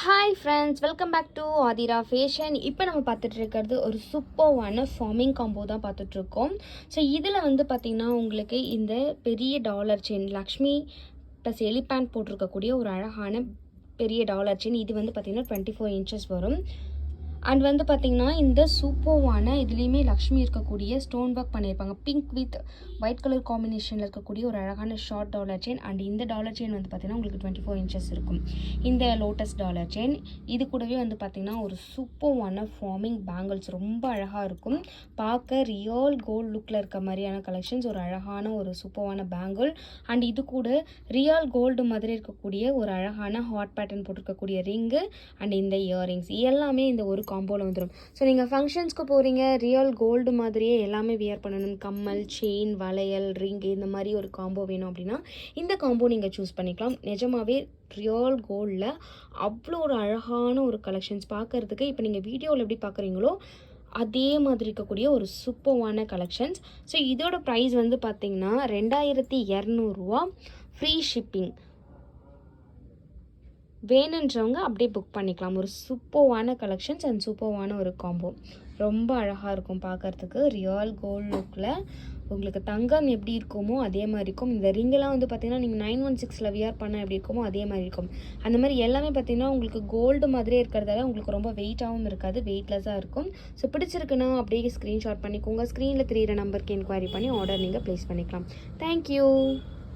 Hi friends, welcome back to Aathira fashion. இப்போ நம்ம பார்த்துட்டு இருக்கிறது ஒரு சூப்பர்வான ஃபார்மிங் காம்போ தான் பார்த்துட்ருக்கோம். ஸோ இதில் பார்த்திங்கன்னா உங்களுக்கு இந்த பெரிய dollar chain Lakshmi plus elephant போட்டிருக்கக்கூடிய ஒரு அழகான பெரிய டாலர் செயின். இது பார்த்திங்கன்னா 24 இன்ச்சஸ் வரும். அண்ட் பார்த்திங்கன்னா இந்த சூப்பர்வான இதுலேயுமே லக்ஷ்மி இருக்கக்கூடிய ஸ்டோன் ஒர்க் பண்ணியிருப்பாங்க. பிங்க் வித் ஒயிட் கலர் காம்பினேஷனில் இருக்கக்கூடிய ஒரு அழகான ஷார்ட் டாலர் செயின். அண்ட் இந்த டாலர் செயின் பார்த்திங்கன்னா உங்களுக்கு 24 இன்ச்சஸ் இருக்கும். இந்த லோட்டஸ் டாலர் செயின் இது கூடவே பார்த்திங்கன்னா ஒரு சூப்பர்வான ஃபார்மிங் பேங்கிள்ஸ் ரொம்ப அழகாக இருக்கும். பார்க்க ரியல் கோல்டு லுக்கில் இருக்க மாதிரியான கலெக்ஷன்ஸ், ஒரு அழகான ஒரு சூப்பர்வான பேங்கிள். அண்ட் இது கூட ரியல் கோல்டு மாதிரி இருக்கக்கூடிய ஒரு அழகான ஹாட் பேட்டர்ன் போட்டிருக்கக்கூடிய ரிங்கு அண்ட் இந்த இயரிங்ஸ் எல்லாமே இந்த ஒரு காம்போவில் வந்துடும். ஸோ நீங்கள் ஃபங்க்ஷன்ஸ்க்கு போகிறீங்க, ரியல் கோல்டு மாதிரியே எல்லாமே வியர் பண்ணணும், கம்மல், செயின், வளையல், ரிங்கு இந்த மாதிரி ஒரு காம்போ வேணும் அப்படின்னா இந்த காம்போ நீங்கள் சூஸ் பண்ணிக்கலாம். நிஜமாவே ரியல் கோல்டில் அவ்வளோ ஒரு அழகான ஒரு கலெக்ஷன்ஸ் பார்க்குறதுக்கு இப்போ நீங்கள் வீடியோவில் எப்படி பார்க்குறீங்களோ அதே மாதிரி இருக்கக்கூடிய ஒரு சூப்பர்வான கலெக்ஷன்ஸ். ஸோ இதோட ப்ரைஸ் பார்த்திங்கன்னா 2200 ஃப்ரீ ஷிப்பிங். வேணுன்றவங்க அப்படியே புக் பண்ணிக்கலாம். ஒரு சூப்பர்வான கலெக்ஷன்ஸ் அண்ட் சூப்பர்வான ஒரு காம்போ. ரொம்ப அழகாக இருக்கும் பார்க்குறதுக்கு. ரியல் கோல்டு லுக்கில் உங்களுக்கு தங்கம் எப்படி இருக்குமோ அதே மாதிரி இருக்கும். இந்த ரிங்கெல்லாம் பார்த்திங்கன்னா நீங்கள் 916 வியர் பண்ண எப்படி இருக்குமோ அதே மாதிரி இருக்கும். அந்த மாதிரி எல்லாமே பார்த்திங்கன்னா உங்களுக்கு கோல்டு மாதிரியே இருக்கிறதால உங்களுக்கு ரொம்ப வெயிட்டாகவும் இருக்காது, வெயிட்லெஸ்ஸாக இருக்கும். ஸோ பிடிச்சிருக்குன்னா அப்படியே ஸ்க்ரீன்ஷாட் பண்ணிக்கோங்க. ஸ்க்ரீனில் தெரியிற நம்பருக்கு என்கொயரி பண்ணி ஆர்டர் நீங்கள் ப்ளேஸ் பண்ணிக்கலாம். தேங்க்யூ.